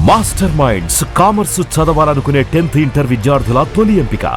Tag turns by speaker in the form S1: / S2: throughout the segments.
S1: Master minds commerce చదవాలనుకునే 10th inter విద్యార్థుల తొలి ఎంపిక.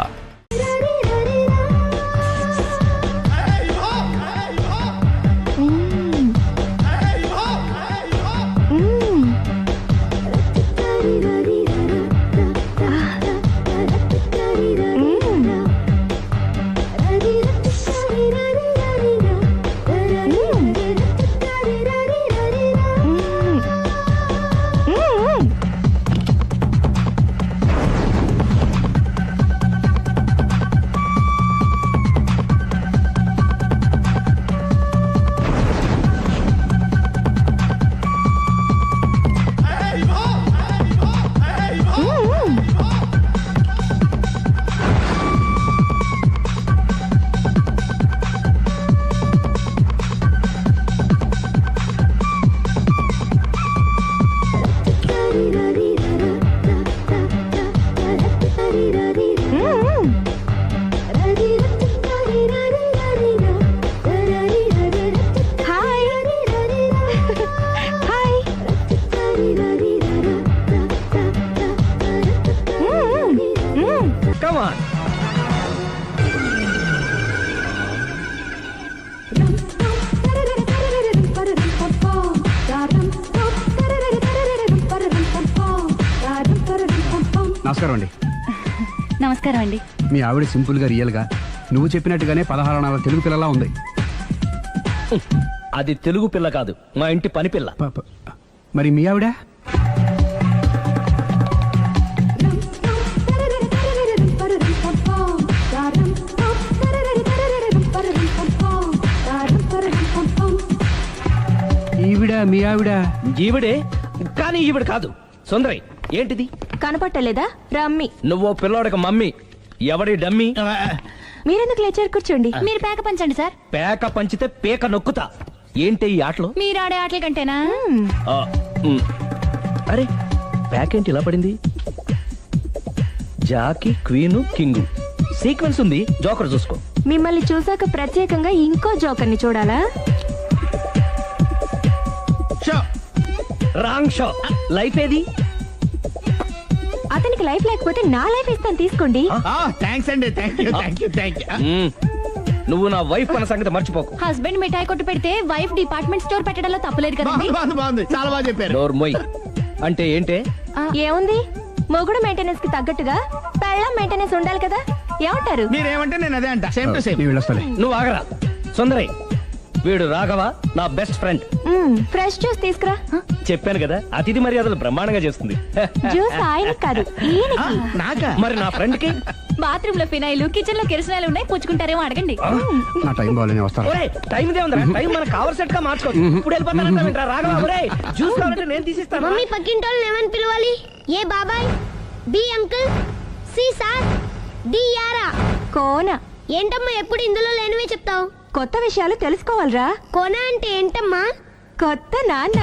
S2: నమస్కారం అండి.
S3: నమస్కారం అండి.
S2: మీ ఆవిడ సింపుల్ గా రియల్ గా నువ్వు చెప్పినట్టుగానే 16 అణాల తెలుగు పిల్లలా ఉంది.
S4: అది తెలుగు పిల్ల కాదు, మా ఇంటి పని పిల్ల.
S2: మరి మీ ఆవిడ? ఈవిడ మీ ఆవిడ?
S4: ఈవిడే, కానీ ఈవిడ కాదు. సుందరి, ఏంటిది
S3: కనపట్టలేదా? రమ్మి.
S4: నువ్వు పిల్లోడికి మమ్మీ. ఎవడి డమ్మీ?
S3: మీరెందుకు లేచారు? కూర్చోండి. మీరు పేక పంచండి సార్.
S4: పేక పంచితే పేక నొక్కుతా. ఏంటి ఈ ఆటలు?
S3: మీరు ఆడే ఆటల కంటేనా?
S4: అరే, పేకేంటి ఇలా పడింది? జాకీ, క్వీను, కింగు సీక్వెన్స్ ఉంది. జోకర్ చూసుకో.
S3: మిమ్మల్ని చూసాక ప్రత్యేకంగా ఇంకో జోకర్ని చూడాలా?
S4: Wrong show. లైఫ్ ఏది?
S3: అతనికి లైఫ్ లేకపోతే నా లైఫ్ ఇస్తాను, తీసుకోండి.
S4: నువ్వు నా వైఫ్ అన్న సంగతి మర్చిపోకు.
S3: హస్బెండ్ మిఠాయి కొట్టు పెడితే వైఫ్ డిపార్ట్మెంట్ స్టోర్ పెట్టడంలో తప్పలేదు కదా.
S5: చాలా బాగా చెప్పారు.
S4: డోర్ మొయ్. అంటే ఏంటే?
S3: ఏముంది, మొగుడు మెయింటెనెన్స్ కి తగ్గట్టుగా పెళ్ళాం మెయింటెనెన్స్ ఉండాలి కదా. ఏమంటారు?
S5: మీరేమంటే నేను అదే అంట. Same to same.
S4: నువ్వు ఆగరా. సుందరి, వీడు రాఘవ, నా బెస్ట్ ఫ్రెండ్.
S3: ఫ్రెష్ జ్యూస్ తీసుకురా.
S4: చెప్పాను కదా, అతిథి మర్యాదలు బ్రహ్మాండంగా చేస్తుంది.
S3: జ్యూస్ ఆయన కాదు, ఈయనకి.
S5: నాకా?
S4: మరి నా ఫ్రెండ్ కి?
S3: బాత్రూమ్ లో ఫినాయిల్, కిచెన్ లో కిరసనాయిలు ఉన్నాయి, పుచ్చుకుంటారేమో అడగండి.
S2: నా టైం బాగానే వస్తాను.
S4: ఒరే, టైం ఇదే ఉందా? టైం మనకు కవర్ సెట్ గా మార్చుకోవచ్చు. ఇప్పుడు వెళ్ళిపోతానంటా రాఘవ. ఒరే, జ్యూస్ కావాలంటే నేను తీసిస్తాను.
S6: మమ్మీ పక్కింటోళ్ళని ఏమని పిలవాలి? ఏ బాబాయ్, B uncle, C sir, D యారా.
S3: కోన.
S6: ఏంటమ్మా ఎప్పుడు ఇందులో లేనివే చెప్తావు?
S3: కొత్త విషయాలు తెలుసుకోవాలరా.
S6: కోన అంటే ఏంటమ్మా?
S3: కొత్త నాన్న.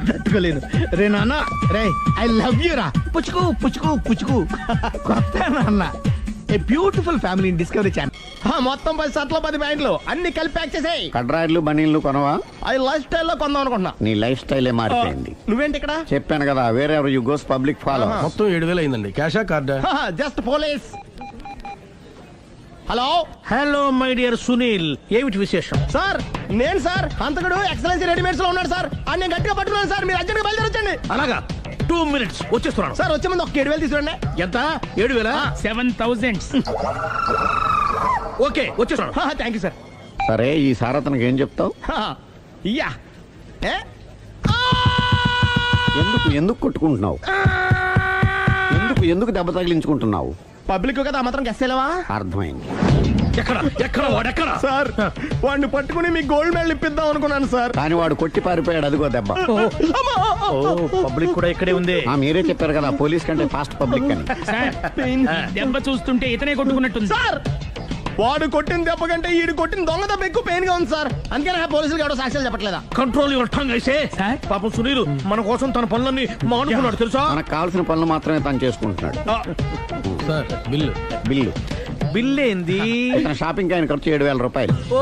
S5: తట్టుకోలేదు రే నాన్న. రే ఐ లవ్ యూ రా. పుచ్చుకు పుచ్చుకు పుచ్చుకు. కొత్త నాన్న. A beautiful family discovery channel. మొత్తం 10 షర్ట్లు 10 ప్యాంట్లు అన్ని కలిపి ప్యాక్ చేసేయ్.
S2: కడ్రాయిలు బనీళ్లు కొనవా?
S5: అది లైఫ్ స్టైల్ లో కొందాం అనుకుంటున్నా.
S2: నీ లైఫ్ స్టైలే మారిపోయింది.
S5: నువ్వేంటి ఇక్కడ?
S2: చెప్పాను కదా, వేరే ఎవరు యు గోస్ పబ్లిక్ ఫాలో.
S7: మొత్తం 7,000 అయిందండి. క్యాషా కార్డా?
S5: Just police. Hello
S7: hello my dear Sunil, ఏమిటి విశేషం?
S5: సార్, నేను సార్ హంతకుడు ఎక్సలెన్సీ రెడీమేడ్స్ లో ఉన్నాడు సార్. అని నేను గట్టిగా పట్టుకున్నాను సార్. మీరు అర్జెంట్ గా బయలుదేరొచ్చండి.
S7: అలాగా, 2 minutes వచ్చేస్తున్నాను.
S5: సార్ వచ్చే ముందు ఒక 7,000 తీసుకురండి.
S7: ఎంత? 7,000?
S5: 7,000.
S7: ఓకే, వచ్చేస్తున్నాను.
S5: Thank you sir.
S2: సరే, ఈ సార్ అతనికి ఏం చెప్తావు?
S5: ఇయ్యా.
S2: ఎందుకు ఎందుకు కొట్టుకుంటున్నావు? ఎందుకు దెబ్బ తగిలించుకుంటున్నావు?
S5: పబ్లిక్ కదా మాత్రం గెస్సేలేవా?
S2: అర్థమైంది.
S7: ఎక్కడ వాడెక్కడా?
S5: సార్, వాడిని పట్టుకుని మీ గోల్డ్ మెడల్ ఇప్పిద్దాం అనుకున్నాను సార్.
S2: కానీ వాడు కొట్టి పారిపోయాడు. అదిగో దెబ్బ.
S7: పబ్లిక్ కూడా ఇక్కడే ఉంది.
S2: మీరే చెప్పారు కదా, పోలీస్ కంటే ఫాస్ట్ పబ్లిక్ అని.
S7: దెబ్బ చూస్తుంటే ఇతనే కొట్టుకున్నట్టుంది
S5: సార్. వాడు కొట్టిన దెబ్బ కంటే ఈడు కొట్టిన దొంగ దెబ్బ ఎక్కువ పెయిన్ గా ఉంది సార్. అందుకని పోలీసులు ఎవడో సాక్ష్యాలు చెప్పట్లేదా?
S7: కంట్రోల్ యువర్ టంగ్ అయితే. పాపం సునీల్ మన కోసం తన పనులన్నీ మానుకున్నాడు తెలుసా?
S2: మనకు కావాల్సిన పనులు మాత్రమే తను చేసుకుంటున్నాడు.
S7: Sir, bill. బిల్ ఏంది?
S5: షాపింగ్ ఆయన ఖర్చు 7,000 రూపాయలు.
S7: ఓ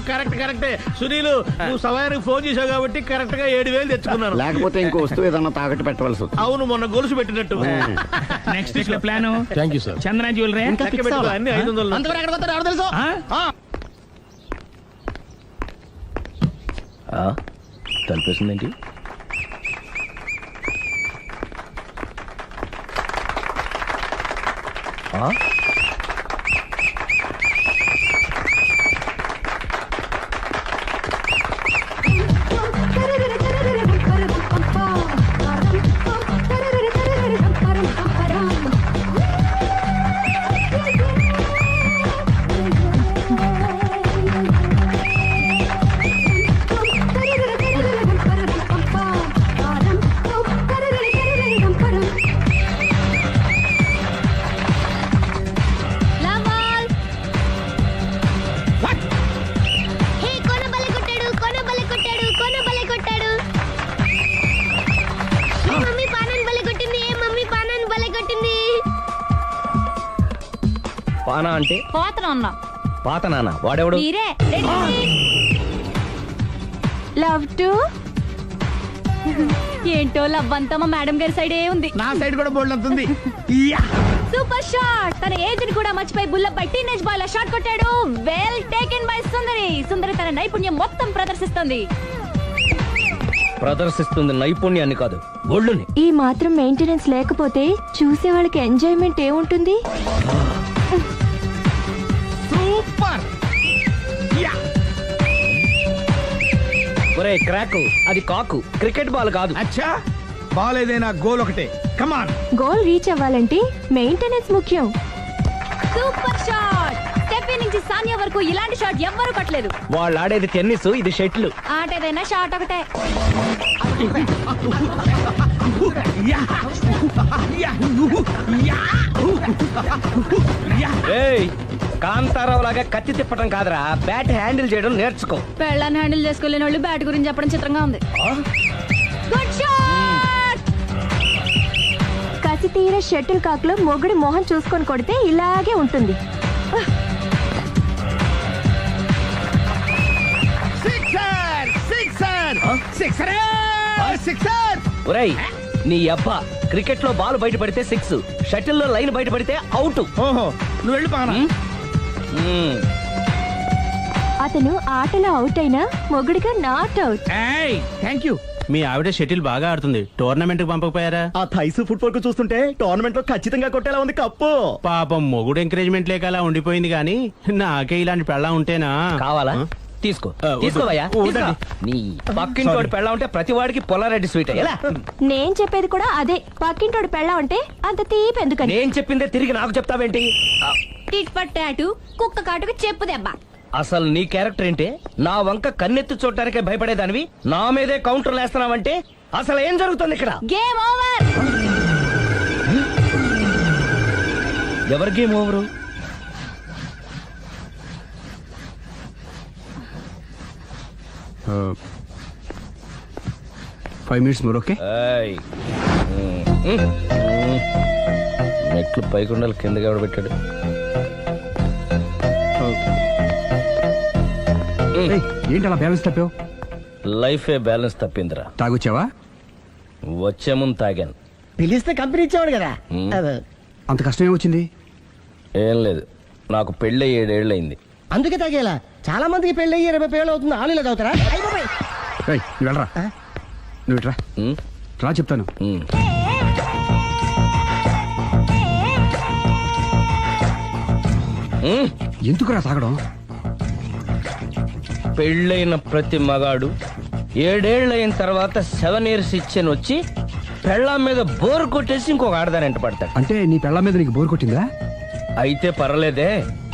S7: కరెక్టే సునీలు, నువ్వు సమయానికి ఫోన్ చేసావు కాబట్టి కరెక్ట్ గా 7,000 తెచ్చుకున్నాను.
S5: లేకపోతే ఇంకో వస్తువు ఏదన్నా తాకట్టు పెట్టవలసి వస్తుంది.
S7: అవును, మొన్న గొలుసు పెట్టినట్టు.
S8: నెక్స్ట్ వీక్ లో plan
S7: thank you sir.
S8: Chandana jewellery
S7: లెక్క పెట్టుకో, అన్ని 500.
S5: అంతవరకు ఎక్కడికి వస్తాడో ఎవరు తెలుసు?
S4: తలిపేసిందేంటి? పానా అంటే పాత నాన్న వాడెవడు?
S3: లవ్ టు ఏంటో లవ్ అంతా మా మేడం గారి సైడే ఉంది.
S5: నా సైడ్ కూడా బోల్డ్ అంతుంది.
S3: Super shot. తన ఏజ్ ని కూడా మర్చిపోయి బుల్లపై టీనేజ్ బాయ్ లా షాట్ కొట్టాడు. Well taken by Sundari. Sundari తన నైపుణ్యం మొత్తం ప్రదర్శిస్తుంది.
S4: ప్రదర్శిస్తుంది నైపుణ్యాన్ని కాదు, ఒళ్ళుని.
S3: ఈ మాత్రం మెయింటెనెన్స్ లేకపోతే చూసే వాళ్ళకి ఎంజాయ్మెంట్ ఏముంటుంది?
S5: సూపర్.
S4: ఒరే క్రాకు, అది కాకు, క్రికెట్ బాల్ కాదు.
S5: అచ్చా, బాల్ ఏదైనా గోల్ ఒకటే. కమాన్.
S3: గోల్ రీచ్ అవ్వాలంటే మెయింటెనెన్స్ ముఖ్యం. Super shot. స్టెఫీ నుంచి సానియా వరకు ఇలాంటి షాట్ ఎవ్వరూ కొట్టలేదు.
S4: వాళ్ళు ఆడేది టెన్నిస్, ఇది షటిల్.
S3: ఆట ఏదైనా షాట్ ఒకటే.
S4: కాంతారావు లాగా కత్తి తిప్పడం కాదురా, బ్యాట్ హ్యాండిల్ చేయడం నేర్చుకో.
S3: పెళ్ళాన్ని హ్యాండిల్ చేసుకోలేని వాళ్ళు బ్యాట్ గురించి చెప్పడం చిత్రంగా ఉంది. Good shot. కసి తీర షటిల్ కాక్ లో మొగుడి మొహం చూసుకొని కొడితే ఇలాగే ఉంటుంది.
S4: ఒరేయ్ నీ అబ్బా, క్రికెట్ లో బాల్ బయట పడితే 6, షటిల్ లో లైన్ బయట పడితే అవుట్.
S5: ఓహో, నువ్వు వెళ్ళి పానా.
S3: అతను ఆటలో అవుట్ అయినా మొగుడిగా నాట్ అవుట్.
S5: Thank you.
S8: మీ ఆవిడ షటిల్ బాగా ఆడుతుంది, టోర్నమెంట్ కి పంపకపోయారా?
S9: ఆ థైస్ ఫుట్బాల్ కు చూస్తుంటే టోర్నమెంట్ లో ఖచ్చితంగా కొట్టేలా ఉంది కప్పు.
S8: పాపం మొగుడు ఎంకరేజ్మెంట్ లేక అలా ఉండిపోయింది గానీ నాకే ఇలాంటి పెళ్ళా ఉంటేనా.
S4: కావాలా? తీసుకో, తీసుకోవయ్యా. నీ పక్కింటోడి పెళ్ళ ఉంటే ప్రతి వాడికి పొలారెడ్డి స్వీట్ ఎలా?
S3: నేను చెప్పేది కూడా అదే. పక్కింటోడు పెళ్ళా ఉంటే అంత తీపి ఎందుకని.
S4: నేను చెప్పిందే తిరిగి నాకు చెప్తావేంటి?
S3: టిట్ పట్ టాటు, కుక్క కాటుకు చెప్పు దెబ్బ.
S4: అసలు నీ క్యారెక్టర్ ఏంటి? నా వంక కన్నెత్తి చూడటానికే భయపడేదానివి నా మీదే కౌంటర్ వేస్తున్నావంటే అసలు ఏం జరుగుతుంది ఇక్కడ?
S3: Game over.
S4: ఎవరి game over?
S2: Uh, 5 minutes more, okay?
S4: మెట్లు పైకుండలు కిందకి ఎవడు పెట్టాడు?
S2: ఏంటి అలా బ్యాలెన్స్ తప్పావు?
S4: లైఫే బ్యాలెన్స్ తప్పిందిరా.
S2: తాగొచ్చావా?
S4: వచ్చే ముందు తాగాను.
S5: పిలిస్తే కంపెనీ ఇచ్చేవాడు కదా.
S2: అంత కష్టం ఏమొచ్చింది?
S4: ఏం లేదు, నాకు పెళ్ళి 7 ఏళ్ళు అయింది.
S5: అందుకే తాగేలా. చాలా మందికి పెళ్ళి 20 ఏళ్ళు అవుతుంది. ఆలు ఇలా తాగుతారా?
S2: నువ్వు వెళ్ళరా, నువ్వు ఇట్రా రా చెప్తాను. ఎందుకురా తాగడం?
S4: పెళ్ళైన ప్రతి మగాడు 7 ఏళ్ళు అయిన తర్వాత 7 years ఇచ్చాను వచ్చి పెళ్ళాం మీద బోర్ కొట్టేసి ఇంకొక ఆడదానంట పడతాడు.
S2: అంటే నీ పెళ్ళాం మీద నీకు బోర్ కొట్టిందా?
S4: అయితే పర్లేదే,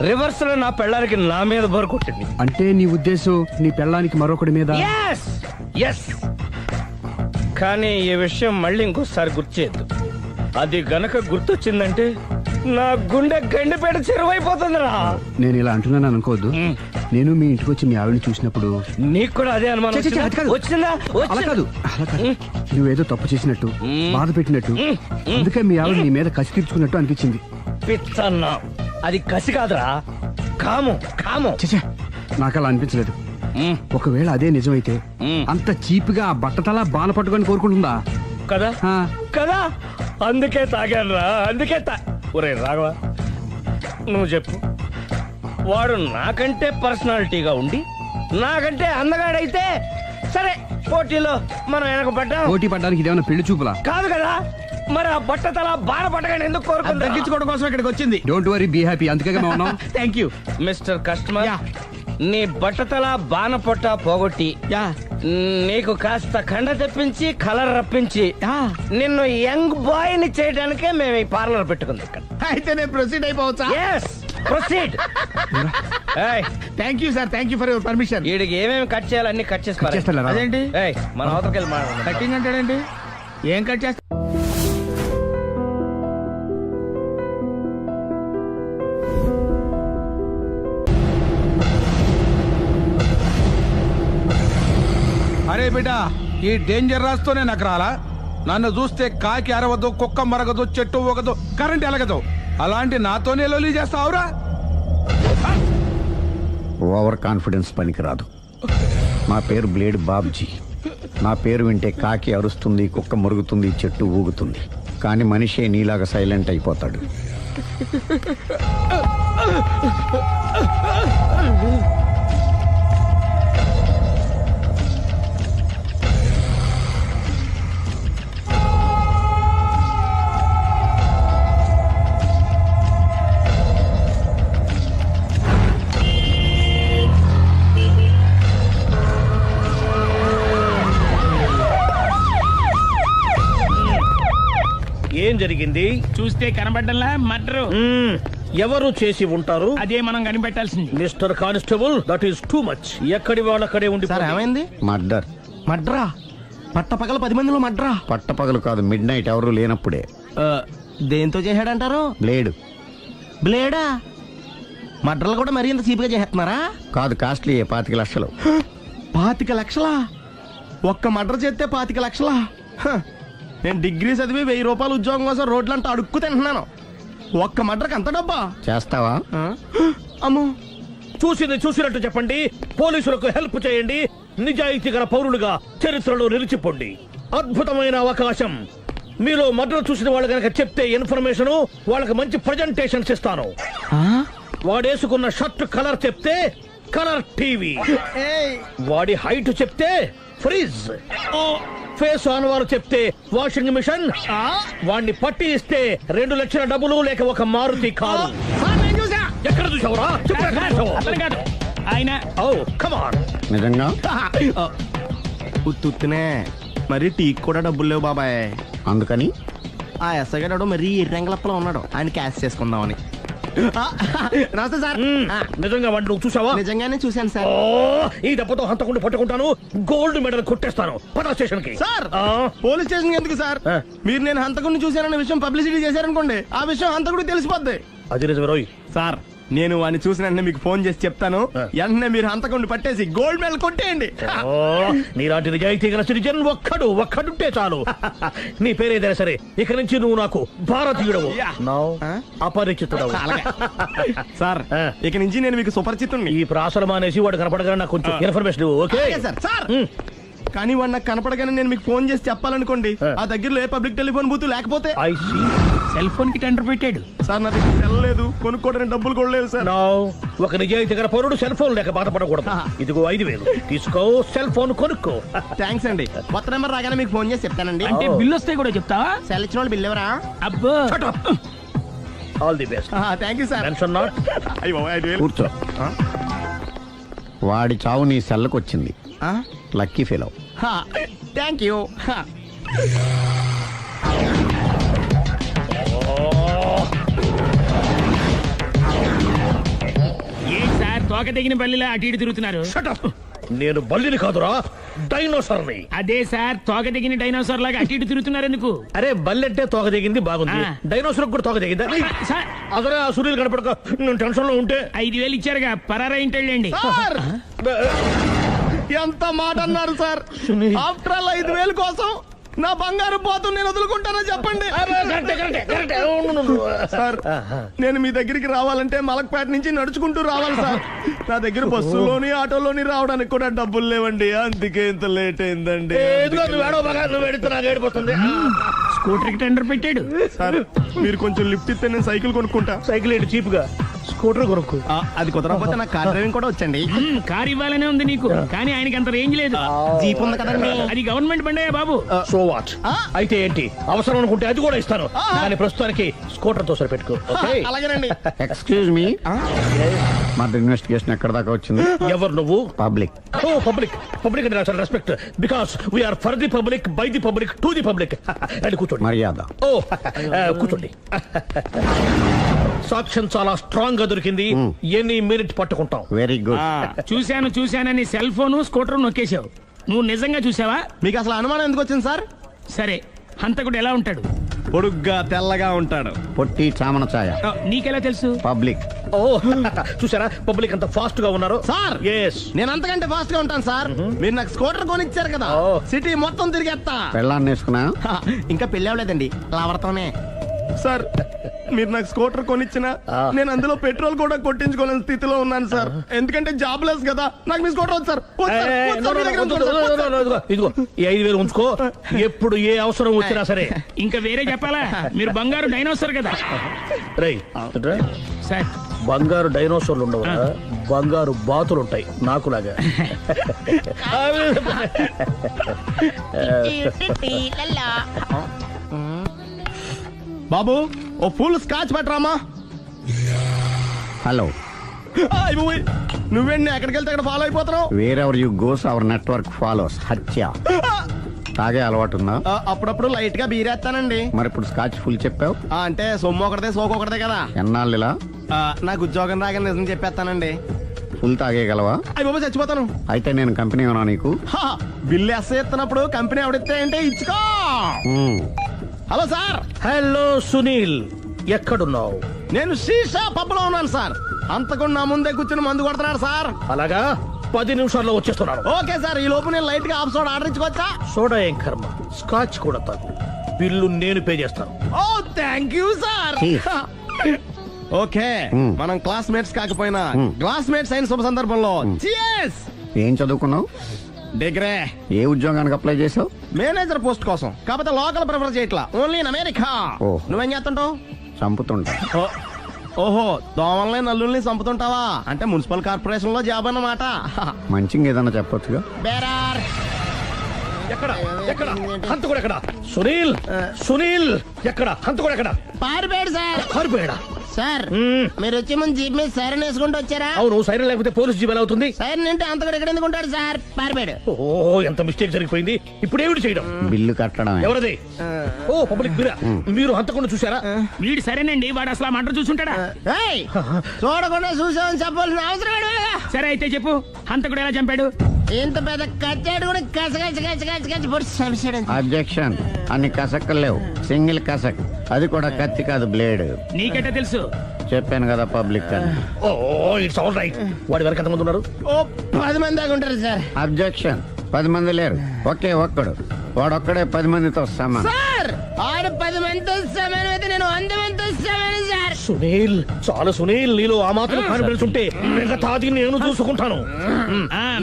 S4: రివర్స్ లో నా పెళ్ళానికి నా మీద బోర్ కొట్టింది.
S2: అంటే నీ ఉద్దేశం నీ పెళ్ళానికి మరొకటి మీద?
S4: yes. కానీ ఈ విషయం మళ్ళీ ఇంకోసారి గుర్తు చేయద్దు. అది గనక గుర్తొచ్చిందంటే నా గుండె గండిపేట చెరువైపోతుందిరా.
S2: నేను ఇలా అంటున్నాను అనుకోవద్దు. నేను మీ ఇంటికి వచ్చి మీ ఆవిడని చూసినప్పుడు
S4: నీకు కూడా అదే అనుమానం
S2: అది కాదు.
S4: వచ్చిందా?
S2: అలా కాదు, అలా కాదు. నువ్వేదో తప్పు చేసినట్టు, బాధ పెట్టినట్టు, అందుకే మీ ఆవిడ నీ మీద కసి తీర్చుకున్నట్టు అనిపించింది.
S4: పిచ్చన్నా, అది కసి కాదురా, కామం కామం.
S2: చచ్చా, నాకు అలా అనిపించలేదు.
S4: మ్మ్.
S2: ఒకవేళ అదే నిజమైతే
S4: మ్మ్.
S2: అంత చీప్ గా ఆ బట్టతల బాన పట్టుకొని కోరుకుంటుందా?
S4: కదా
S2: ఆ,
S4: కదా, అందుకే తాగాను రా, అందుకే ఒరే రాఘవ, నువ్వు చెప్పు, వాడు నాకంటే పర్సనాలిటీగా ఉండి నాకంటే అందగాడైతే సరే, పోటీలో మనం వెనక పడ్డాం.
S2: పోటీ పడ్డానికి ఇదేమన్నా పెళ్లి చూపులా?
S4: కాదు కదా, మరి ఆ బట్టతల బాన పట్టగానే ఎందుకు కోరుకుంటా?
S5: తగ్గించుకోవడం కోసం ఇక్కడికి వచ్చింది.
S2: Don't worry, be happy. అందుకే మేము ఉన్నాం.
S5: Thank you.
S4: Mister customer,
S5: yeah.
S4: నీ బట్టతల బాన పొట్ట పోగొట్టి
S5: యా
S4: నీకు కాస్త కండ తెప్పించి కలర్ రప్పించి
S5: యా.
S4: నిన్ను యంగ్ బాయ్ ని చేయడానికే మేము ఈ పార్లర్ పెట్టుకుంది ఇక్కడ.
S5: అయితే నేను ప్రొసీడ్ అయిపోవచ్చా?
S4: Yes, proceed. ఏయ్,
S5: thank you sir, thank you for your permission.
S4: వీడికి ఏమేమి కట్ చేయాలి అన్ని కట్ చేసి పారేయ్.
S2: చేస్తారా?
S5: అదేంటి
S4: ఏయ్, మన అవతలకి వెళ్ళి మాట్లాడదాం.
S5: కటింగ్ అంటాడండి? ఏం కట్ చేస్తా?
S10: అరే బిడ్డ, ఈ డేంజర్ రాస్తూనే నాకు రాలా? నన్ను చూస్తే కాకి అరవదు, కుక్క మరగదు, చెట్టు ఊగదు, కరెంట్ ఎలగదు. అలాంటి నాతోనే లొలి చేస్తావురా?
S11: ఓవర్ కాన్ఫిడెన్స్ పనికిరాదు. నా పేరు బ్లేడ్ బాబ్జీ. నా పేరు వింటే కాకి అరుస్తుంది, కుక్క మురుగుతుంది, చెట్టు ఊగుతుంది, కానీ మనిషే నీలాగా సైలెంట్ అయిపోతాడు.
S7: ఏం జరిగింది?
S5: చూస్తే కనబడ్డంలా మర్డరు.
S7: ఎవరు చేసి ఉంటారు?
S5: అదే మనం కనిపెట్టాల్సింది.
S7: Mister constable, that is too much. ఎక్కడి వాళ్ళక్కడే ఉండి
S5: ఏమైంది?
S11: మర్డర్.
S5: మడ్రా? పట్ట పగల 10 మందిలో మడ్రా?
S11: పట్టపగలు కాదు, మిడ్ నైట్ ఎవరు లేనప్పుడే.
S5: దేంతో చేశాడంటారు?
S11: బ్లేడ్.
S5: బ్లేడా? మడ్రలు కూడా మరీ ఇంత చీప్గా చేస్తున్నారా?
S11: కాదు, కాస్ట్లీ 25 లక్షలు.
S5: 25 లక్షలా? ఒక్క మడ్ర చేస్తే 25 లక్షలా? నేను డిగ్రీ చదివి 1000 రూపాయలు ఉద్యోగం కోసం రోడ్లంతా అడుక్కు తింటున్నాను. ఒక్క మడ్రకు అంత డబ్బా?
S11: చేస్తావా?
S5: అమ్మో.
S7: చూసింది చూసినట్టు చెప్పండి, పోలీసులకు హెల్ప్ చేయండి, నిజాయితీ గల పౌరులుగా చరిత్రలో నిలిచిపోండి. అద్భుతమైన అవకాశం. మీలో మర్డర్ చూసిన వాళ్ళు కనుక చెప్తే ఇన్ఫర్మేషన్, వాళ్ళకి మంచి ప్రజెంటేషన్స్ ఇస్తాను. వాడేసుకున్న షర్ట్ కలర్ చెప్తే కలర్ టీవీ, వాడి హైట్ చెప్తే ఫ్రిజ్, ఫేస్ ఆన్ వారు చెప్తే వాషింగ్ మిషన్, వాడిని పట్టి ఇస్తే 2 లక్షల డబ్బులు లేక ఒక మారుతి కారు. ఎక్కడ చూసావురా?
S5: ఆయన
S11: నిజంగా?
S5: ఉత్తునే మరి టీకి కూడా డబ్బులు లేవు బాబాయ్.
S11: అందుకని
S5: ఆ ఎస్ఐ గారు మరీ ఎర్రంగలప్పలో ఉన్నాడు, ఆయన క్యాష్ చేసుకుందామని. నమస్తే సార్.
S7: నిజంగా వాడిని నువ్వు చూసావా?
S5: నిజంగానే చూశాను సార్.
S7: ఈ దెబ్బతో హంతకుండా పట్టుకుంటాను, గోల్డ్ మెడల్ కొట్టేస్తాను. పద స్టేషన్ కి.
S5: సార్, పోలీస్ స్టేషన్ ఎందుకు సార్? మీరు నేను హంతకుడిని చూశానన్న విషయం పబ్లిసిటీ చేశారనుకోండి, ఆ విషయం హంతకుడికి తెలిసిపోద్ది.
S7: అది నిజమే రోయ్.
S5: సార్, నేను వాడిని చూసిన వెంటనే మీకు ఫోన్ చేసి చెప్తాను. వెంటనే మీరు హంతకుడిని పట్టేసి గోల్డ్ మెడల్ కొట్టేయండి.
S7: నీలాంటి నిజాయితీ గల సిటిజన్ ఒక్కడుంటే చాలు. నీ పేరేదైనా సరే, ఇక నుంచి నువ్వు నాకు భారతీయుడవు, అపరిచితుడవు.
S5: సార్, ఇక నుంచి నేను మీకు సుపరిచితుడిని.
S7: ఈ ప్రాసలం అనేసి వాడు కనపడగానే నాకు కొంచెం ఇన్ఫర్మేషన్ ఇవ్వు, ఓకే?
S5: సార్. సార్, కానీ వాడు నాకు కనపడగానే నేను మీకు ఫోన్ చేసి చెప్పాలనుకోండి, ఆ దగ్గరలో ఏ పబ్లిక్ టెలిఫోన్ బూత్ లేకపోతే.
S7: సెల్ ఫోన్ కి టెండర్ పెట్టాడు
S5: సార్. నా దగ్గర సెల్ లేదు, కొనుక్కోవడానికి డబ్బులు కూడా లేదు సార్.
S7: ఒక నిజాయితీ గల పౌరుడు సెల్ ఫోన్ లేక బాధపడకూడదు. ఇదిగో 5000 తీసుకో, సెల్ ఫోన్ కొనుక్కో.
S5: థ్యాంక్స్ అండి. కొత్త నెంబర్ రాగానే మీకు ఫోన్ చేసి చెప్తానండి.
S7: అంటే బిల్ వస్తే కూడా చెప్తావా?
S5: సెల్ ఇచ్చిన వాళ్ళు బిల్ ఎవరా?
S7: అబ్బో, all the best.
S5: Thank you sir.
S7: Tension not.
S11: కూర్చో. వాడి చావు నీ సెల్లకు వచ్చింది. Lucky fellow.
S5: Thank you.
S8: Sir, తోక తెగిన బల్లిలా అటు ఇటు తిరుగుతున్నారు.
S7: నేను బల్లిని కాదురా, డైనోసార్ని.
S8: అదే సార్, తోక తెగిన డైనోసార్ లాగా అటు ఇటు తిరుగుతున్నారు ఎందుకు?
S7: అరే, బల్లెట్టే తోక దిగింది బాగుంది, డైనోసార్ కూడా తోక దిగిందా?
S8: సార్,
S7: అదరే ఆ సూర్యులు కనపడక నేను టెన్షన్ లో ఉంటే
S8: 5000 ఇచ్చారుగా, పరారా ఇంటండి.
S5: ఎంత మాట అన్నారు సార్? ఆఫ్టర్ ఆల్ 5000 కోసం నా బంగారు పోతు నేను వదులుకుంటానో చెప్పండి. సార్ నేను మీ దగ్గరికి రావాలంటే మలక్పేట నుంచి నడుచుకుంటూ రావాలి సార్. నా దగ్గర బస్సులోని ఆటోలోని రావడానికి కూడా డబ్బులు లేవండి, అందుకే ఇంత లేట్ అయిందండి.
S7: స్కూటర్ టెండర్ పెట్టాడు
S5: సార్ మీరు కొంచెం లిఫ్ట్ ఇస్తే నేను సైకిల్ కొనుక్కుంటా.
S7: సైకిల్ ఏంటి చీప్ గా, స్కూటర్ కొనుక్కు.
S5: అది కుదరకపోతే నాకు కార్ డ్రైవింగ్ కూడా వచ్చండి.
S7: కార్ ఇవ్వాలనే ఉంది నీకు, కానీ ఆయనకి అంత రేంజ్ లేదు.
S5: జీప్ ఉంది కదండి.
S7: అది గవర్నమెంట్ బండే బాబు.
S4: సో వాట్ అయితే ఏంటి, అవసరం అనుకుంటే అది కూడా ఇస్తాను, కానీ ప్రస్తుతానికి స్కూటర్ తో సరిపెట్టుకో.
S5: అలాగేనండి.
S11: ఎక్స్క్యూజ్ మీ, మర్డర్ ఇన్వెస్టిగేషన్ ఎక్కడ దాకా వచ్చింది?
S4: ఎవరు నువ్వు?
S11: పబ్లిక్.
S4: ఓ పబ్లిక్. పబ్లిక్ అంటే చాలా respect, because we are for the public, by the public, to the public. అని కూర్చోండి.
S11: మర్యాద.
S4: ఓ కూర్చోండి. సాక్ష్యం చాలా స్ట్రాంగ్ గా దొరికింది, ఎన్ని మినిట్ పట్టుకుంటాం.
S11: Very good.
S7: చూశానని సెల్ ఫోన్ స్కూటర్ నొక్కేశావు. నువ్వు నిజంగా చూసావా?
S5: మీకు అసలు అనుమానం ఎందుకు వచ్చింది సార్?
S7: సరే, హంతకుడు ఎలా ఉంటాడు?
S5: పొడుగ్గా తెల్లగా ఉంటాడు.
S11: పొట్టి చామన ఛాయ.
S7: నీకెలా తెలుసు?
S11: పబ్లిక్.
S4: ఓ చూసారా పబ్లిక్ అంత ఫాస్ట్ గా ఉన్నారు.
S5: సార్
S4: ఎస్,
S5: నేను అంతకంటే ఫాస్ట్ గా ఉంటాను సార్. మీరు నాకు స్కూటర్ కొనిచ్చారు కదా, సిటీ మొత్తం తిరిగేస్తా.
S11: పెళ్ళాన్ని వేసుకున్నా?
S5: ఇంకా పెళ్ళి అవ్వలేదండి, లావర్తోనే. సార్ మీరు నాకు స్కూటర్ కొనిచ్చిన నేను అందులో పెట్రోల్ కూడా కొట్టించుకోలేని స్థితిలో ఉన్నాను సార్. ఎందుకంటే జాబ్ లెస్ కదా, నాకు మీ స్కూటర్ వద్దు సార్.
S4: ఇదిగో ఈ 5,000 ఉంచుకో, ఎప్పుడు ఏ అవసరం వచ్చినా సరే.
S7: ఇంకా వేరే చెప్పాలా? మీరు బంగారు డైనోసార్ కదా.
S4: రై
S7: సార్,
S4: బంగారు డైనోసార్లు ఉండవు, బంగారు బాతులు ఉంటాయి నాకులాగా.
S5: బాబు ఓ ఫుల్ స్కాచ్ పెట్టరామా.
S11: హలో.
S5: నువ్వేండి ఎక్కడికి వెళ్తే అక్కడ ఫాలో అయిపోతున్నావు?
S11: Wherever you goes our network follows. హత్య. తాగే అలవాటు ఉందా?
S5: అప్పుడప్పుడు లైట్ గా బీరేస్తానండి.
S11: మరి ఇప్పుడు స్కాచ్ ఫుల్ చెప్పావు
S5: అంటే సొమ్ము ఒకటిదే సోకు ఒకటిదే కదా.
S11: ఎన్నాళ్ళు ఇలా?
S5: నాకు ఉద్యోగం రాగానే నిజం చెప్పేస్తానండి.
S11: ఫుల్ తాగేయగలవా?
S5: అయ్యి బాబు చచ్చిపోతాను.
S11: అయితే నేను కంపెనీ ఉన్నా నీకు?
S5: బిల్లు ఎస్ ఎత్తినప్పుడు కంపెనీ ఎవడితే అంటే ఇచ్చుకో. Hello sir.
S4: హలో సునీల్, ఎక్కడున్నావు?
S5: నేను శీషా పబ్ లో ఉన్నాను సార్. అంతకుండా నా ముందే కూర్చుని మందు కొడుతున్నాడు సార్.
S4: అలాగా, 10 నిమిషాల్లో వచ్చేస్తున్నాను.
S5: ఓకే సార్, ఈ లోపు నేను లైట్ గా హాఫ్ సోడా ఆర్డర్ ఇచ్చుకోవచ్చా?
S4: సోడా ఏం కర్మ, స్కాచ్ కూడా తాగు, బిల్లు నేను పే చేస్తాను.
S5: ఓ థ్యాంక్ యూ సార్. ఓకే, మనం క్లాస్మేట్స్ కాకపోయినా క్లాస్మేట్స్ అయిన శుభ సందర్భంలో cheers.
S11: ఏం చదువుకున్నావు?
S5: డిగ్రీ.
S11: ఏ ఉద్యోగానికి అప్లై చేసావు?
S5: మేనేజర్ పోస్ట్ కోసం, కాకపోతే లోకల్ ప్రిఫర్ చేయట్లా, ఓన్లీ ఇన్ అమెరికా. నువ్వేం చేస్తుంటావు?
S11: చంపుతుంటా.
S5: ఓహో, దోమల్ని నల్లుల్ని చంపుతుంటావా? అంటే మున్సిపల్ కార్పొరేషన్ లో జాబ్ అన్నమాట.
S11: మంచిగా ఏదన్నా చెప్పొచ్చుగా.
S5: బేరార్.
S4: ఎక్కడ ఎక్కడ హంతకుడు ఎక్కడ? సునీల్, సునీల్ ఎక్కడ హంతకుడు ఎక్కడ?
S6: పారిపోయాడు సార్.
S4: పారిపోయాడా?
S6: సార్ మీరు వచ్చే ముందు జీప్ మీద సైరన్ వేసుకుంటూ వచ్చారా?
S4: అవును, సైరన్ లేకపోతే పోలీస్ జీవన్ అవుతుంది.
S6: సైరన్ అంటే అంతకుడు ఎక్కడ ఎందుకు ఉంటాడు సార్? పారిపోయాడు.
S4: ఓ ఎంత మిస్టేక్ జరిగిపోయింది. ఇప్పుడు ఏమిటి చేయడం?
S11: బిల్లు కట్టడం.
S4: ఎవరది? ఓ పబ్లిక్ మీరా? మీరు హంతకుండా చూసారా?
S7: వీడు సరేనండి, వాడు అసలు ఆ మంట చూసుంటాడా?
S6: చూడకుండా చూసామని చెప్పాల్సిన అవసరం లేదా?
S7: సరే అయితే చెప్పు, హంతకుడు ఎలా చంపాడు?
S6: ఇంత పెద్ద కచ్చాడు కూడా కస
S11: అబ్జెక్షన్. అన్ని కసక్కలు లేవు, సింగిల్ కసక్, అది కూడా కత్తి కాదు, బ్లేడ్.
S7: నీకెట్టా తెలుసు?
S11: చెప్పాను కదా పబ్లిక్ అని.
S4: Oh it's all right. వాడి వరకు ఎంతమంది ఉన్నారు?
S6: ఓ 10 మంది దాకా ఉంటారు సార్.
S11: అబ్జెక్షన్. 10 మంది లేరు, ఒకే ఒక్కడు, వాడొక్కడే 10 మందితో సమానం.
S6: సార్ ఆడు 10 మందితో సమానం అయితే నేను 100 మందితో సమానం సార్.
S4: సునీల్, చాలా సునీల్, నీలో ఆ మాత్రం కాన్ఫిడెన్స్ ఉంటే మిగతాది నేను చూసుకుంటాను.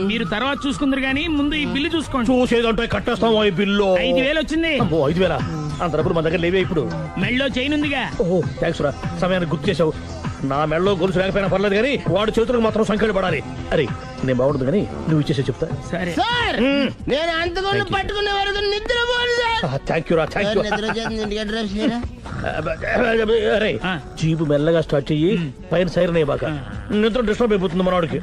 S7: మీరు తర్వాత చూసుకుందరు గానీ ముందు ఈ బిల్లు చూసుకోండి.
S4: చూసేదంటే కట్టేస్తాం. ఈ బిల్లు
S7: 5,000 వచ్చింది.
S4: 5,000? అంత డబ్బులు మన దగ్గర లేవే ఇప్పుడు.
S7: మెళ్ళో చైన్ ఉందిగా.
S4: ఓహో థ్యాంక్స్ రా, సమయానికి గుర్తు చేసావు. నా మెడలో గొలుసు లేకపోయినా పర్లేదు కానీ వాడు చేతులకు మాత్రం సంఖ్యలు పడాలి. అరే నేను బాగుంటుంది కానీ నువ్వు ఇచ్చేసే చెప్తా.
S7: సరే
S6: సార్, నేను అంతకుండా పట్టుకునే వరకు నిద్రపోను సార్.
S4: థ్యాంక్ యూ రా, థ్యాంక్ యూ.
S6: నిద్ర చేస్తుంది ఇంటికి అడ్రస్ చేయరా?
S4: అరే జీపు మెల్లగా స్టార్ట్ చెయ్యి, పైన సైరన్ అయ్యి బాగా నిద్ర డిస్టర్బ్ అయిపోతుంది మనవాడికి.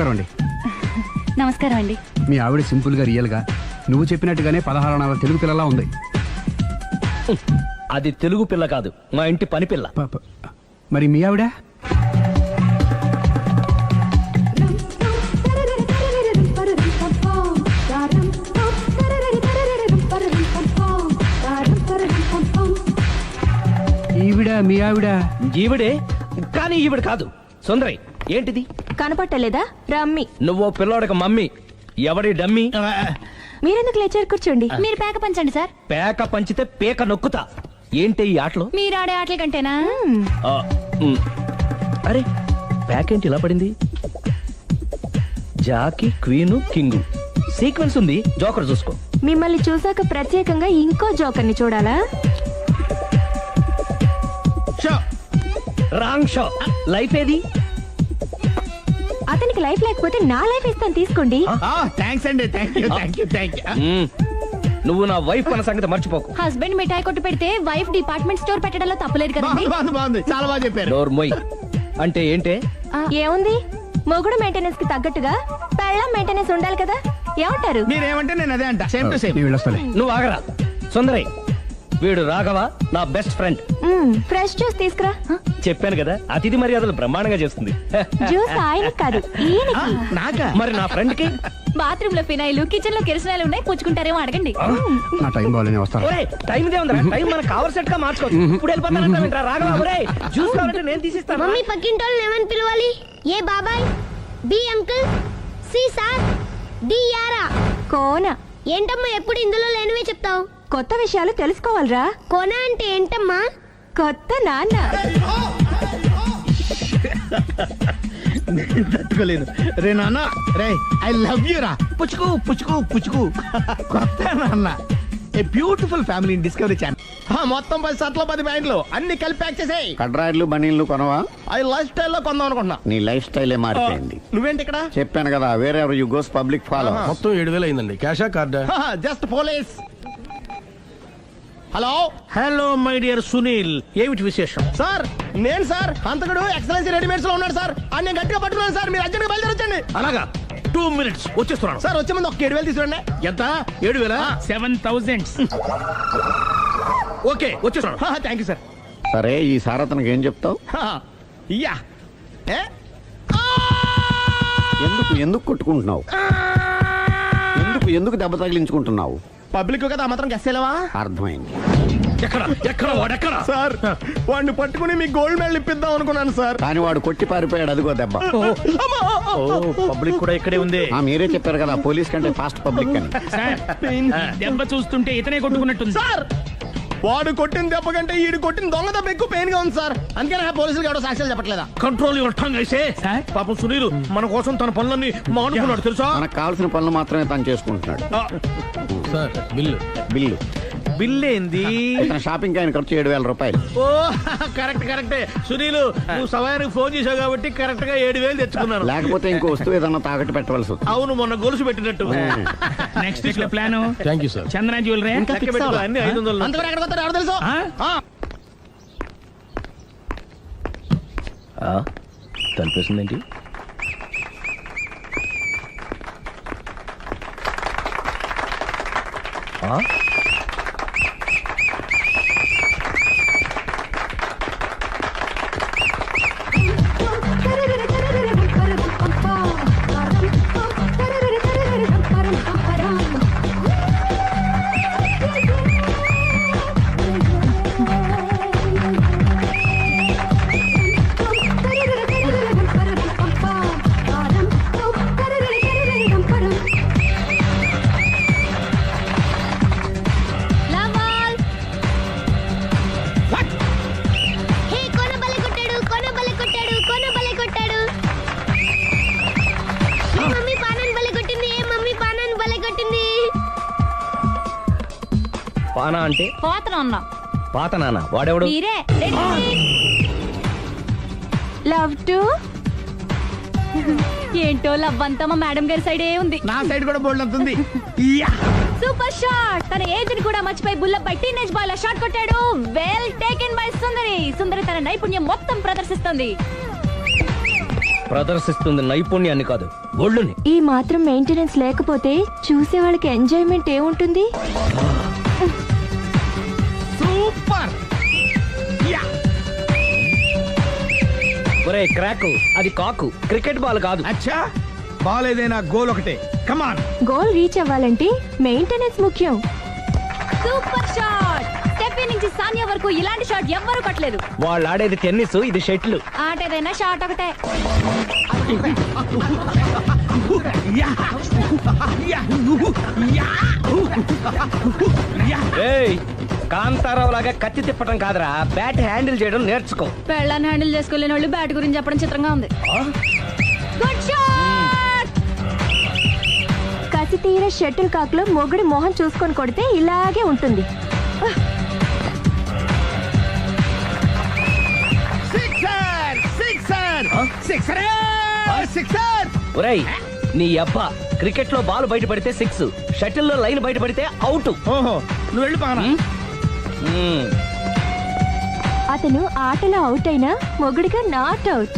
S2: నమస్కారం అండి.
S3: నమస్కారం అండి.
S2: మీ ఆవిడ సింపుల్ గా రియల్ గా నువ్వు చెప్పినట్టుగానే 16 అణాల తెలుగు పిల్లలా ఉంది.
S4: అది తెలుగు పిల్ల కాదు, మా ఇంటి పని పిల్ల.
S2: మరి మీ ఆవిడ? ఈవిడ మీ ఆవిడ?
S4: ఈవిడే, కానీ ఈవిడ కాదు. సుందరి, ఏంటిది
S3: కనపట్టలేదా? రమ్మి.
S4: నువ్వు పిల్లోడక మమ్మీ, ఎవడి డమ్మీ?
S3: మీరెందుకు లేచారు? కూర్చోండి. మీరు పేక పంచండి సార్.
S4: పేక పంచితే పేక నొక్కుతా. ఏంటి ఈ ఆటలు?
S3: మీరు ఆడే ఆటల కంటేనా?
S4: ఆ, అరే పేక ఏంటి ఇలా పడింది? జాకి, క్వీను, కింగు సీక్వెన్స్ ఉంది. జోకర్ చూసుకో.
S3: మిమ్మల్ని చూసాక ప్రత్యేకంగా ఇంకో జోకర్ని చూడాలా?
S4: Wrong show. లైఫ్ ఏది?
S3: అతనికి లైఫ్ లేకపోతే నా లైఫ్ ఇస్తాను, తీసుకోండి.
S5: థ్యాంక్స్ అండి. Thank you.
S4: నువ్వు నా వైఫ్ అన్న సంగతి మర్చిపోకు.
S3: హస్బెండ్ మిఠాయి కొట్టు పెడితే వైఫ్ డిపార్ట్మెంట్ స్టోర్ పెట్టడంలో తప్పలేదు కదండి.
S5: బాగుంది, చాలా బాగా చెప్పారు.
S4: డోర్ మొయ్. అంటే ఏంటే?
S3: ఏముంది, మొగుడు మెయింటెనెన్స్ కి తగ్గట్టుగా పెళ్ళాం మెయింటెనెన్స్ ఉండాలి కదా. ఏమంటారు?
S5: మీరేమంటే నేను అదే అంట. Same to same.
S2: మీ వెళ్ళొస్తాలే.
S4: నువ్వు ఆగరా. సుందరి, వీడు రాఘవ, నా బెస్ట్ ఫ్రెండ్.
S3: ఫ్రెష్ జ్యూస్ తీసుకురా.
S4: చెప్పాను కదా, అతిథి మర్యాదలు బ్రహ్మాండంగా చేస్తుంది.
S3: జ్యూస్ ఆయన కాదు, ఈయనకి.
S5: నాకా?
S4: మరి నా ఫ్రెండ్ కి?
S3: బాత్రూమ్ లో ఫినాయిల్, కిచెన్ లో కిరసనాయిలు ఉన్నాయి, పుచ్చుకుంటారేమో అడగండి.
S2: నా టైం బాగాలేని వస్తాను.
S4: ఒరేయ్, టైం ఇదే ఉందిరా. టైం మన కవర్ సెట్ గా మార్చుకోవచ్చు. ఇప్పుడు వెళ్ళిపోతానంటా రాఘవ. ఒరేయ్, జ్యూస్ కావాలంటే నేను తీసిస్తాను.
S6: మమ్మీ పక్కింటోళ్ళని ఏమని పిలవాలి? ఏ బాబాయ్, B uncle, C sir, D యారా.
S3: కోన.
S6: ఏంటమ్మా ఎప్పుడు ఇందులో లేనివే చెప్తావు?
S3: కొత్త విషయాలు తెలుసుకోవాలిరా.
S6: కోన అంటే ఏంటమ్మా?
S3: కొత్త నాన్న.
S5: తట్టుకోలేదు రే నాన్న. రే ఐ లవ్ యూ రా. పుచ్చుకు పుచ్చుకు పుచ్చుకు. కొత్త నాన్న. A beautiful family discovery channel. మొత్తం 10 షర్ట్లు 10 ప్యాంట్లు అన్ని కలిపి ప్యాక్ చేసేయ్.
S11: కడ్రాయిలు బనీళ్లు కొనవా?
S5: అవి లైఫ్ స్టైల్ లో కొందాం అనుకుంటున్నా.
S11: నీ లైఫ్ స్టైలే మారిపోయింది.
S5: నువ్వేంటి ఇక్కడ?
S11: చెప్పాను కదా, వేరే ఎవరు యు గోస్ పబ్లిక్ ఫాలో.
S10: మొత్తం 7,000 అయిందండి. క్యాషా కార్డా?
S5: Just police. Hello
S7: hello my dear Sunil, ఏమిటి విశేషం?
S5: సార్, నేను సార్ హంతకుడు ఎక్సలెన్సీ రెడీమేడ్స్ లో ఉన్నాడు సార్. అని నేను గట్టిగా పట్టుకున్నాను సార్. మీరు అర్జెంట్ గా బయలుదేరొచ్చండి.
S7: అలాగా, 2 minutes వచ్చేస్తున్నాను.
S5: సార్ వచ్చే ముందు ఒక 7,000 తీసుకురండి.
S7: ఎంత? 7,000? 7,000. ఓకే, వచ్చేస్తున్నాను.
S5: Thank you sir.
S11: సరే, ఈ సారతనకి ఏం చెప్తావు?
S5: ఇయ్యా.
S11: ఎందుకు కొట్టుకుంటున్నావు? ఎందుకు దెబ్బ తగిలించుకుంటున్నావు?
S5: పబ్లిక్ కదా మాత్రం గెస్సేలేవా?
S11: అర్థమైంది.
S7: ఎక్కడ వాడెక్కడ?
S5: సార్, వాడిని పట్టుకుని మీ గోల్డ్ మెడల్ ఇప్పిద్దాం అనుకున్నాను సార్.
S11: కానీ వాడు కొట్టి పారిపోయాడు. అదిగో దెబ్బ.
S7: పబ్లిక్ కూడా ఇక్కడే ఉంది.
S11: మీరే చెప్పారు కదా, పోలీస్ కంటే ఫాస్ట్ పబ్లిక్ అని.
S7: దెబ్బ చూస్తుంటే ఇతనే కొట్టుకున్నట్టుంది
S5: సార్. వాడు కొట్టిన దెబ్బ కంటే ఈడు కొట్టిన దొంగ దెబ్బ ఎక్కువ పెయిన్ గా ఉంది సార్. అందుకని పోలీసులు ఎవడో సాక్ష్యాలు చెప్పట్లేదా?
S7: కంట్రోల్ యువర్ టంగ్ అయితే. పాపం సునీల్ మన కోసం తన పనులన్నీ మానుకున్నాడు తెలుసా?
S11: మనకు కావాల్సిన పనులు మాత్రమే తను చేసుకుంటున్నాడు.
S10: Sir, bill.
S7: బిల్ ఏంది?
S11: ఇతను షాపింగ్ ఆయన ఖర్చు 7,000 రూపాయలు.
S7: ఓ కరెక్టే. సునీల్, నువ్వు సమయానికి ఫోన్ చేసావు కాబట్టి కరెక్ట్ గా 7,000 తెచ్చుకున్నాను.
S11: లేకపోతే ఇంకో వస్తువు ఏదన్నా తాకట్టు పెట్టవలసి వస్తుంది.
S7: అవును, మొన్న గొలుసు పెట్టినట్టు.
S8: నెక్స్ట్ వీక్ లో plan.
S10: Thank you sir.
S8: Chandana jewellery
S7: లెక్క పెట్టుకో, అన్ని 500.
S5: అంతవరకు ఎక్కడ పోతారు ఎవరు తెలుసు?
S4: తలిపేసిందేంటి? పానా అంటే పాత నాన్న. వాడెవడు?
S3: మీరే. లవ్ టు ఏంటో లవ్ అంతా మా మేడం గారి సైడే ఉంది.
S5: నా సైడ్ కూడా బోల్డ్ అవుతుంది.
S3: Super shot. తన ఏజ్ ని కూడా మర్చిపోయి బుల్లపై టీనేజ్ బాల్ షాట్ కొట్టాడు. Well taken by Sundari. Sundari తన నైపుణ్యం మొత్తం ప్రదర్శిస్తుంది.
S4: ప్రదర్శిస్తుంది నైపుణ్యాన్ని కాదు, ఒళ్ళుని.
S3: ఈ మాత్రం మెయింటెనెన్స్ లేకపోతే చూసే వాళ్ళకి ఎంజాయ్మెంట్ ఏముంటుంది?
S5: సూపర్. యా.
S4: ఒరే క్రాకు, అది కాకు, క్రికెట్ బాల్ కాదు.
S5: అచ్చా, బాల్ ఏదైనా గోల్ ఒకటే. కమాన్.
S3: గోల్ రీచ్ అవ్వాలంటే మెయింటెనెన్స్ ముఖ్యం. Super shot. స్టెఫీ నుంచి సానియా వరకు ఇలాంటి షాట్ ఎవ్వరూ కొట్టలేదు.
S4: వాళ్ళు ఆడేది టెన్నిస్, ఇది షటిల్.
S3: ఆట ఏదైనా షాట్ ఒకటే.
S5: యా. యా. యా.
S4: ఏయ్, కాంతారావు లాగా కత్తి తిప్పటం కాదురా, బ్యాట్ హ్యాండిల్ చేయడం నేర్చుకో.
S3: పెళ్ళాన్ని హ్యాండిల్ చేసుకోలేని వాళ్ళు బ్యాట్ గురించి చెప్పడం చిత్రంగా ఉంది. Good shot. కసి తీర షటిల్ కాక్ లో మొగుడి మొహం చూసుకొని కొడితే ఇలాగే ఉంటుంది.
S5: సిక్సర్. సిక్సర్. సిక్సర్. సిక్సర్.
S4: ఒరేయ్, నీ అబ్బా, క్రికెట్ లో బాల్ బయటపడితే 6, షటిల్ లో లైన్ బయటపడితే అవుట్.
S5: ఓహో, నువ్వు వెళ్ళి పక్కన.
S3: అతను ఆటలో అవుట్ అయినా మొగుడిగా నాట్ అవుట్.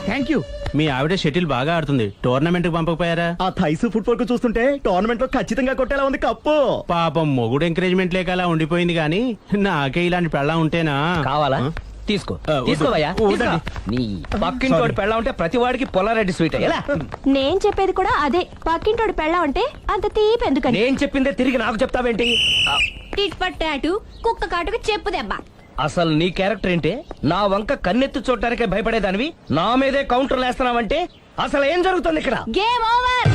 S5: Thank you.
S8: మీ ఆవిడ షటిల్ బాగా ఆడుతుంది, టోర్నమెంట్ కి పంపకపోయారా?
S9: ఆ థైస్ ఫుట్బాల్ కు చూస్తుంటే టోర్నమెంట్ లో ఖచ్చితంగా కొట్టేలా ఉంది కప్పు.
S8: పాపం మొగుడు ఎంకరేజ్మెంట్ లేక అలా ఉండిపోయింది కానీ నాకే ఇలాంటి పెళ్ళం ఉంటేనా.
S4: కావాలా? తీసుకో, తీసుకోవయ్యా. నీ పక్కింటోడి పెళ్ళ ఉంటే ప్రతి వాడికి పొలారెడ్డి స్వీట్. ఎలా?
S3: నేను చెప్పేది కూడా అదే. పక్కింటోడు పెళ్ళా ఉంటే అంత తీపి ఎందుకని?
S4: నేను చెప్పిందే తిరిగి నాకు చెప్తావేంటి?
S3: టిట్ పట్ టాటు, కుక్క కాటుకు చెప్పు దెబ్బ.
S4: అసలు నీ క్యారెక్టర్ ఏంటి? నా వంక కన్నెత్తి చూడటానికే భయపడేదానివి నా మీదే కౌంటర్లు వేస్తున్నావంటే అసలు ఏం జరుగుతుంది ఇక్కడ?
S3: Game over.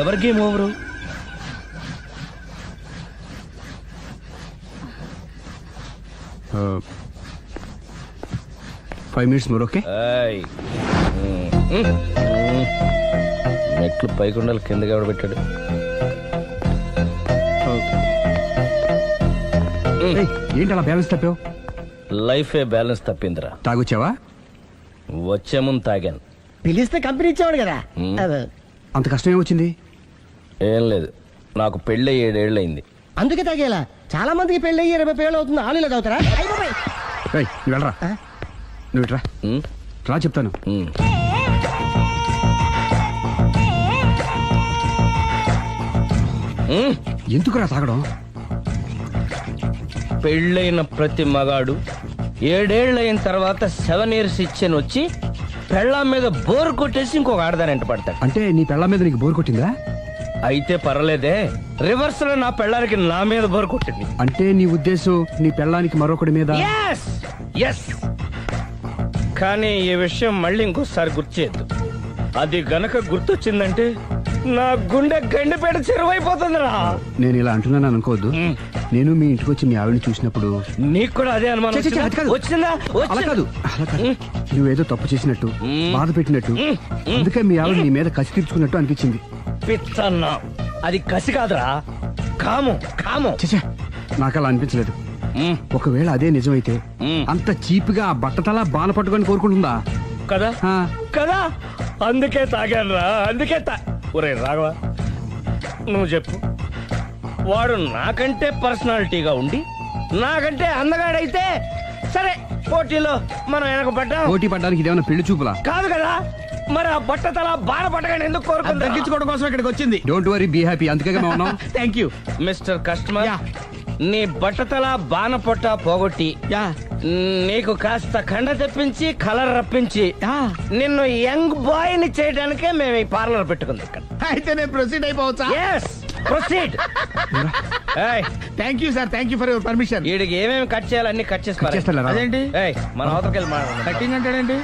S4: ఎవరి game over?
S2: 5 minutes more, okay?
S4: మెట్లు పైకుండలు కిందకి ఎవడ పెట్టాడు?
S2: ఏంటి అలా బ్యాలెన్స్ తప్పావు?
S4: లైఫే బ్యాలెన్స్ తప్పిందిరా.
S2: తాగొచ్చావా?
S4: వచ్చే ముందు తాగాను.
S5: పిలిస్తే కంపెనీ ఇచ్చేవాడు కదా.
S2: అంత కష్టం ఏమొచ్చింది?
S4: ఏం లేదు, నాకు పెళ్ళి 7 ఏళ్ళు అయింది.
S5: అందుకే తాగేలా. చాలా మందికి పెళ్ళి 20 ఏళ్ళు అవుతుంది. ఆలు ఇలా తాగుతారా?
S2: నువ్వు వెళ్ళరా, నువ్వు ఇట్రా రా చెప్తాను. ఎందుకురా తాగడం?
S4: పెళ్ళైన ప్రతి మగాడు 7 ఏళ్ళు అయిన తర్వాత 7 years ఇచ్చాను వచ్చి పెళ్ళాం మీద బోర్ కొట్టేసి ఇంకొక ఆడదాని ఎంట పడతాడు.
S2: అంటే నీ పెళ్ళాం మీద నీకు బోర్ కొట్టిందా?
S4: అయితే పర్లేదే, రివర్స్ లో నా పెళ్ళానికి నా మీద బోర్ కొట్టింది.
S2: అంటే నీ ఉద్దేశం నీ పెళ్ళానికి మరొకటి మీద?
S4: ఎస్. కానీ ఈ విషయం మళ్ళీ ఇంకోసారి గుర్తు చేయద్దు. అది గనక గుర్తొచ్చిందంటే నా గుండె గండిపేట చెరువైపోతుందిరా.
S2: నేను ఇలా అంటున్నాను అనుకోవద్దు. నేను మీ ఇంటికి వచ్చి మీ ఆవిడని చూసినప్పుడు
S4: నీకు కూడా అదే అనుమానం వచ్చిందా?
S2: అలా కాదు. నువ్వేదో తప్పు చేసినట్టు, బాధ పెట్టినట్టు, అందుకే మీ ఆవిడ నీ మీద కసి తీర్చుకున్నట్టు అనిపించింది.
S4: పిచ్చన్నా, అది కసి కాదురా, కామం.
S2: చచ్చా, నాకు అలా అనిపించలేదు. ఒకవేళ అదే నిజమైతే అంత చీప్ గా బట్టతలా బాణ పట్టుకొని కోరుకుంటుందా?
S4: కదా అందుకే తాగాను రా, అందుకే ఒరే రాఘవ, నువ్వు చెప్పు. వాడు నాకంటే పర్సనాలిటీగా ఉండి నాకంటే అందగాడైతే సరే, పోటీలో మనం వెనకబడ్డాం.
S2: పోటీ పడ్డానికి ఇదేమన్నా పెళ్లి చూపులా?
S4: కాదు కదా, మరి ఆ బట్టతల బాణ పట్టగానే ఎందుకు కోరుకుంది?
S5: తగ్గించుకోవడం కోసం ఇక్కడికి వచ్చింది.
S2: Don't worry, be happy. అందుకే మేము ఉన్నాం.
S5: Thank you
S4: mister customer. నీ బట్టతల బాణ పొట్ట పోగొట్టి నీకు కాస్త కండ తెప్పించి కలర్ రప్పించి నిన్ను యంగ్ బాయ్ ని చేయడానికే మేము ఈ పార్లర్ పెట్టుకుంది ఇక్కడ.
S5: అయితే నేను ప్రొసీడ్ అయిపోవచ్చా?
S4: Proceed.
S5: Thank you sir, thank you for your permission.
S4: వీడికి ఏమేమి కట్ చేయాలి అన్ని కట్ చేసి
S5: అదేంటి
S4: మన అవతలకి వెళ్ళి
S5: కట్టింగ్ అంటాడేంటి?